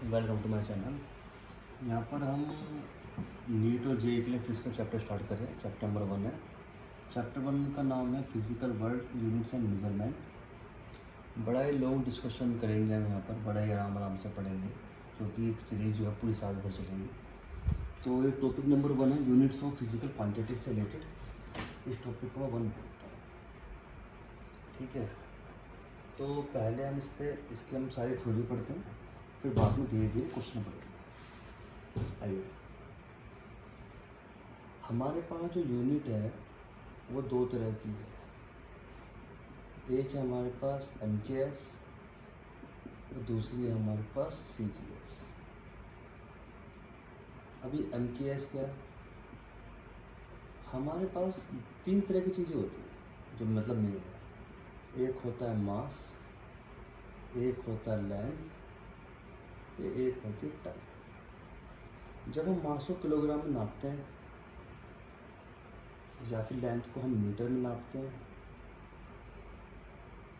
Welcome to my channel. यहाँ पर हम नीट और जेईई के लिए फिजिकल चैप्टर स्टार्ट कर रहे हैं। चैप्टर नंबर 1 है। चैप्टर 1 का नाम है physical world units and measurement. बड़ा ही लॉन्ग डिस्कशन करेंगे हम यहाँ पर, बड़ा ही आराम से पढ़ेंगे क्योंकि एक सीरीज जो है पूरी साल भर चलेगी। तो ये टॉपिक नंबर 1 है, यूनिट्स ऑफ फिजिकल क्वान्टिटीज से रिलेटेड। इस टॉपिक को 1 बोलता हूँ, ठीक है। तो पहले हम इसकी हम सारी थ्योरी पढ़ते हैं, फिर बाद में धीरे धीरे क्वेश्चन पढ़ेंगे। आइए, हमारे पास जो यूनिट है वो दो तरह की है। एक है हमारे पास MKS और दूसरी है हमारे पास CGS। अभी MKS क्या है? हमारे पास 3 तरह की चीज़ें होती हैं जो मतलब मेन है। एक होता है मास, एक होता है लेंथ, एक होती है टाइम। जब हम मास को किलोग्राम में नापते हैं या फिर लेंथ को हम मीटर में नापते हैं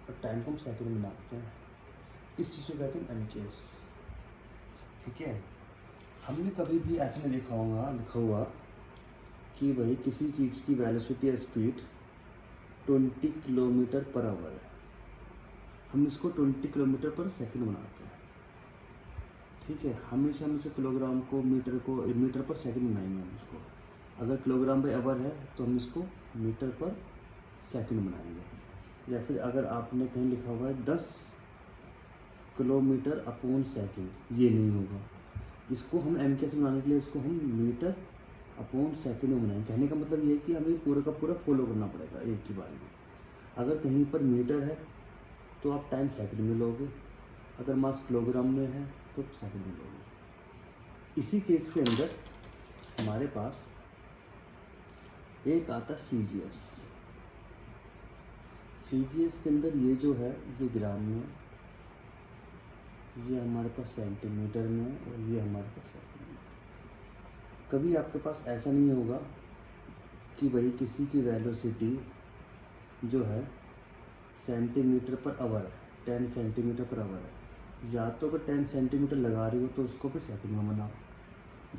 और टाइम को हम सेकंड में नापते हैं, इस चीज़ को कहते हैं MKS, ठीक है। हमने कभी भी ऐसा नहीं लिखा हुआ कि भाई किसी चीज़ की वेलोसिटी या स्पीड 20 किलोमीटर पर आवर है। हम इसको 20 किलोमीटर पर सेकंड बनाते हैं, ठीक है। हमेशा हम इसे किलोग्राम को मीटर पर सेकंड बनाएंगे हम इसको। अगर किलोग्राम बाई आवर है तो हम इसको मीटर पर सेकंड बनाएंगे। या फिर अगर आपने कहीं लिखा हुआ है 10 किलोमीटर अपॉन सेकंड, ये नहीं होगा। इसको हम MKS बनाने के लिए इसको हम मीटर अपॉन सेकंड में बनाएंगे। कहने का मतलब ये है कि हमें पूरा का पूरा फॉलो करना पड़ेगा एक ही बार में। अगर कहीं पर मीटर है तो आप टाइम सेकंड में लोगे, अगर मास किलोग्राम में है तो सेकंड में लोगे। इसी केस के अंदर हमारे पास एक आता CGS। CGS के अंदर ये जो है ये ग्राम में है, ये हमारे पास सेंटीमीटर में है और ये हमारे पास सेकंड में। कभी आपके पास ऐसा नहीं होगा कि भाई किसी की वेलोसिटी जो है सेंटीमीटर पर आवर है, 10 सेंटीमीटर पर आवर है। या तो अगर 10 सेंटीमीटर लगा रही हो तो उसको फिर सेकंड में बनाओ,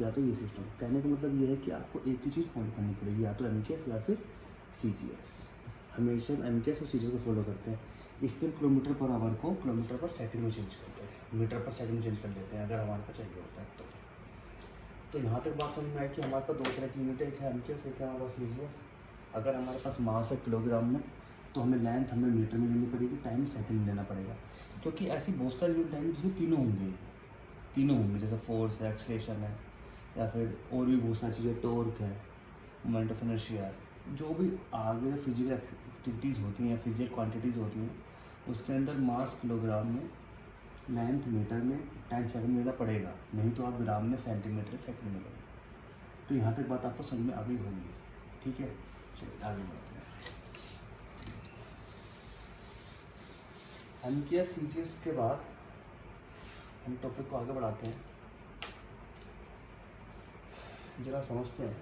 या तो ये सिस्टम। कहने का मतलब ये है कि आपको एक ही चीज़ फॉलो करनी पड़ेगी, या तो MKS या फिर CGS। हमेशा MKS और CGS को फॉलो करते हैं। इसलिए किलोमीटर पर आवर को किलोमीटर पर सेकंड में चेंज करते हैं, मीटर पर सेकंड में चेंज कर देते हैं अगर हमारे पास चाहिए होता है तो यहाँ तक बात समझ में आई कि हमारे पास 2 तरह की यूनिट है, एक है MKS, एक है हमारा CGS। अगर हमारे पास मास है किलोग्राम में तो हमें लेंथ हमें मीटर में लेनी पड़ेगी, टाइम सेकंड में लेना पड़ेगा। क्योंकि ऐसी बहुत सारी यूनिट हैं जिसमें तीनों होंगे, जैसे फोर्स है, एक्सलेशन है, या फिर और भी बहुत सारी चीज़ें, टॉर्क है, मोमेंट ऑफ इनर्शिया है। जो भी आगे फिजिकल एक्टिविटीज़ होती हैं, फिजिकल क्वांटिटीज़ होती हैं, उसके अंदर मास किलोग्राम में, लेंथ मीटर में, टाइम सेकंड में लेना पड़ेगा, नहीं तो आप ग्राम में, सेंटीमीटर, सेकंड में लोगे। तो यहाँ तक बात आपको समझ में आ गई होगी, ठीक है। चलिए आगे बढ़ते हैं। MKS CGS के बाद हम टॉपिक को आगे बढ़ाते हैं। जरा समझते हैं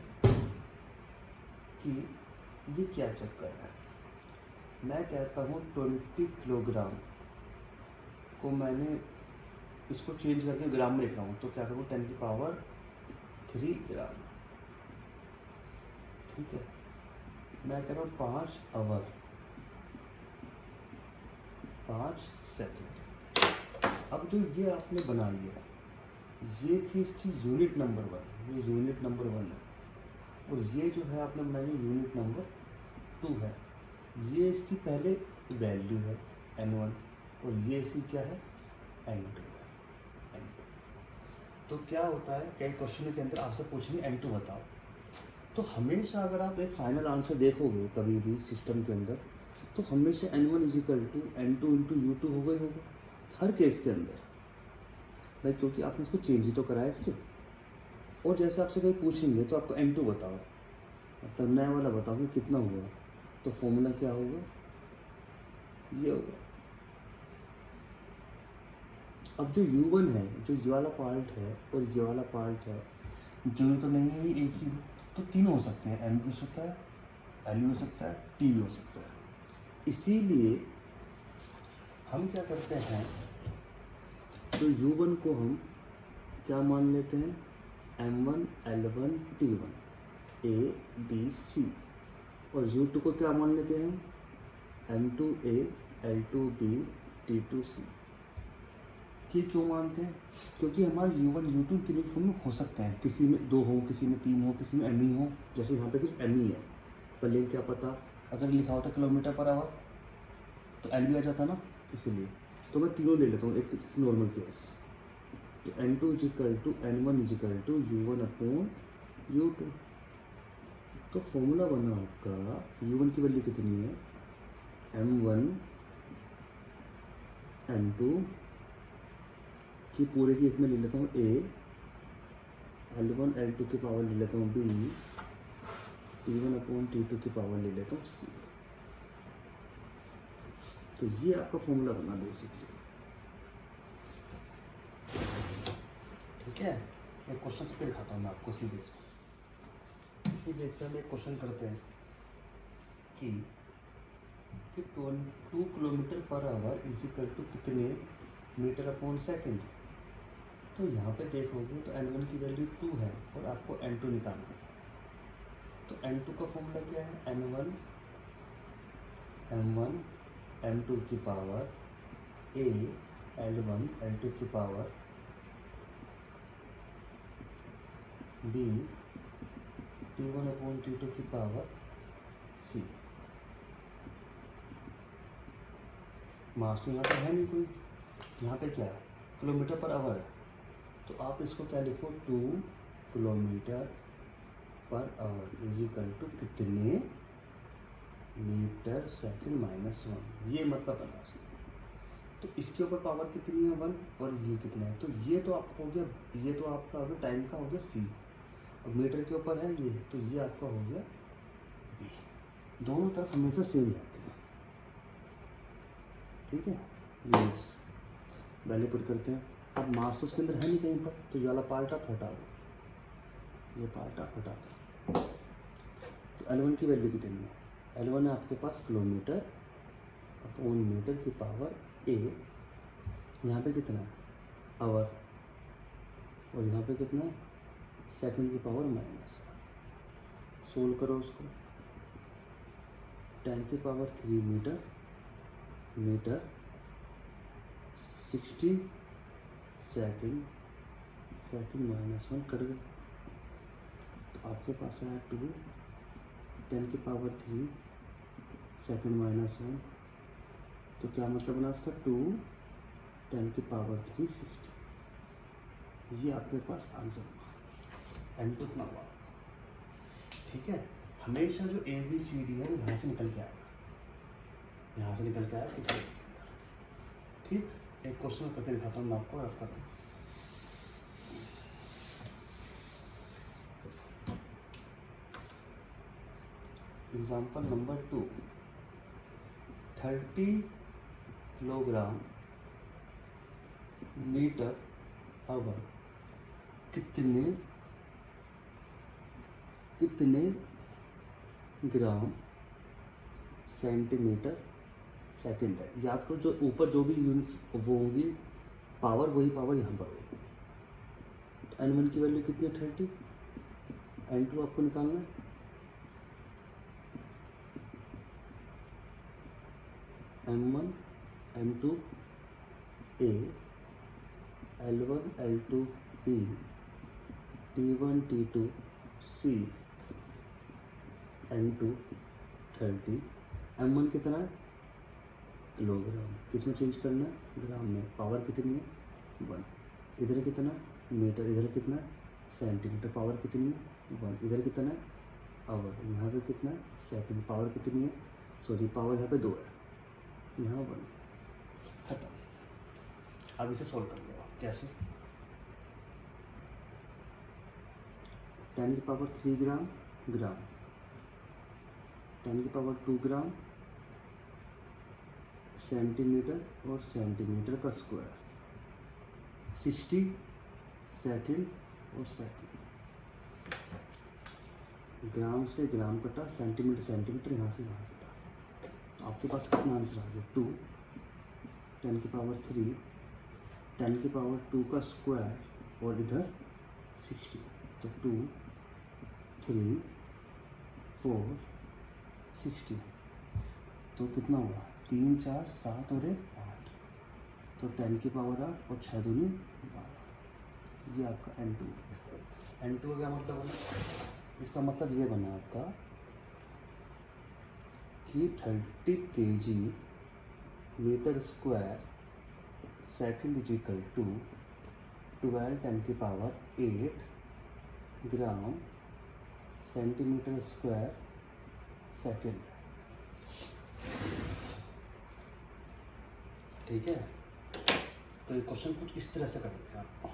कि ये क्या चक्कर है। मैं कहता हूँ 20 किलोग्राम को मैंने इसको चेंज करके ग्राम में लिख रहा हूँ, तो क्या करूँ, 10 की पावर 3 ग्राम, ठीक है। मैं कह रहा हूँ 5 आवर 5 सेकंड। अब जो ये आपने बनाई है, ये थी इसकी यूनिट नंबर 1, ये यूनिट नंबर 1 है। और ये जो है आपने बनाई है यूनिट नंबर 2 है। ये इसकी पहले वैल्यू है N1 और ये इसकी क्या है, N2 है, N2। तो क्या होता है, कई क्वेश्चन के अंदर आपसे पूछेंगे N2 बताओ। तो हमेशा अगर आप एक फाइनल आंसर देखोगे कभी भी सिस्टम के अंदर, तो हमेशा N1 = N2 × U2 होगा ही होगा हर केस के अंदर भाई, क्योंकि आपने इसको चेंज ही तो कराया इसके। और जैसे आपसे कहीं पूछेंगे तो आपको N2 बताओ, मतलब नया वाला बताओ कि कितना हुआ, तो फॉर्मूला क्या होगा, ये होगा। अब जो U1 है, जो ये वाला पार्ट है और ये वाला पार्ट है, जरूरी तो नहीं है एक ही, तो तीनों हो सकते हैं, M भी हो सकता है, L भी हो सकता है, T भी हो सकता है। इसीलिए हम क्या करते हैं, तो U1 को हम क्या मान लेते हैं, M1 L1 T1 A B C, और U2 को क्या मान लेते हैं, M2 A L2 B T2 C। ये क्यों मानते हैं, क्योंकि हमारे U1 U2 तीनों फॉर्म में हो सकते हैं, किसी में 2 हो, किसी में 3 हो, किसी में M ही हो। जैसे यहाँ पे सिर्फ M ही है, पर लेकिन क्या पता अगर लिखा होता किलोमीटर पर आवर तो L भी आ जाता ना, इसीलिए तो मैं तीनों ले लेता हूँ एक नॉर्मल केस। तो N2 = N1 = U1/U2। तो फॉर्मूला बना आपका, U1 की वैल्यू कितनी है, M1 M2 कि पूरे की एक में ले लेता हूँ A, L1 L2 की पावर ले लेता हूँ B, T1/T2 की पावर ले लेता हूँ C। तो ये आपका फॉर्मूला बना बेसिकली। ठीक है, एक क्वेश्चन करके दिखाता हूँ मैं आपको इसी बेस पे हम एक क्वेश्चन करते हैं कि 2 किलोमीटर पर आवर = कितने मीटर/सेकंड। तो यहाँ पे देखोगे तो N1 की वैल्यू 2 है और आपको N2 निकालना है। तो N2 का फॉर्मूला क्या है, N1 M1 M2 की पावर A L1 L2 की पावर B T1/T2 की पावर C। मास तो यहाँ पे है नहीं कोई, यहाँ पे क्या है, किलोमीटर पर आवर है। तो आप इसको क्या लिखो, 2 किलोमीटर पर आवर = कितने मीटर/सेकंड -1। ये मतलब बना। तो इसके ऊपर पावर कितनी है 1, और ये कितना है, तो ये तो आपका हो गया, ये तो आपका हो गया टाइम का हो गया C, और मीटर के ऊपर है ये, तो ये आपका हो गया B। दोनों तरफ हमेशा सेम रहते हैं। ठीक है, यूनिट्स वैल्यू पुट करते हैं। अब मास तो उसके अंदर है नहीं कहीं पर, तो ये वाला पार्ट आप हटा दो, ये पार्ट आप हटा दो। तो L1 की वैल्यू कितनी है, L1 है आपके पास किलोमीटर/मीटर की पावर A, यहाँ पे कितना है आवर, और यहाँ पे कितना है सेकंड की पावर -1। सोल्व करो उसको, 10 की पावर 3 मीटर 60 सेकंड -1 कट गया। तो आपके पास है 2 10 की पावर 3 सेकंड -1। तो क्या मतलब बना इसका, 2 10 की पावर 3 60। ये आपके पास आंसर हुआ, N2 इतना हुआ। ठीक है, हमेशा जो ABCD है वो यहाँ से निकल के आएगा, यहाँ से निकल के आया किसी के अंदर। ठीक, एक क्वेश्चन करके दिखाता हूँ मैं आपको, रफ करता हूँ। एग्जाम्पल नंबर 2, 30 किलोग्राम मीटर/आवर कितने ग्राम सेंटीमीटर/सेकंड है। याद करो, जो ऊपर जो भी यूनिट वो होंगी पावर, वही पावर यहाँ पर होगी। तो N1 की वैल्यू कितनी है 30, N2 आपको निकालना है। M1 M2 A L1 L2 B T1 T2 C N2 30। M1 कितना है किलोग्राम, किस में चेंज करना है, ग्राम में। पावर कितनी है 1, इधर कितना मीटर, इधर कितना सेंटीमीटर, पावर कितनी है 1, इधर कितना है आवर, यहाँ पे कितना है सेकंड, पावर कितनी है, सॉरी पावर यहाँ पे 2 है, यहाँ 1। खत्म। अब इसे सॉल्व कर लो, कैसे, 10 की पावर 3 ग्राम 10 की पावर 2 ग्राम सेंटीमीटर, और सेंटीमीटर का स्क्वायर 60 सेकंड, और सेकंड। ग्राम से ग्राम कटा, सेंटीमीटर यहाँ से यहाँ कटा। तो आपके पास कितना आंसर आ गया 2, 10 की पावर 3, 10 की पावर 2 का स्क्वायर और इधर 60, तो 2 3 4 60, तो कितना हुआ 3 4 7 और 1 8, तो 10 की पावर 8 और 6 दूनी 12। ये आपका N2। N2 का क्या मतलब बना, इसका मतलब ये बना आपका कि 30 kg metre square second is equal to 12 10 की power 8 gram centimetre square second. ठीक है, तो ये क्वेश्चन कुछ इस तरह से करते हैं आप।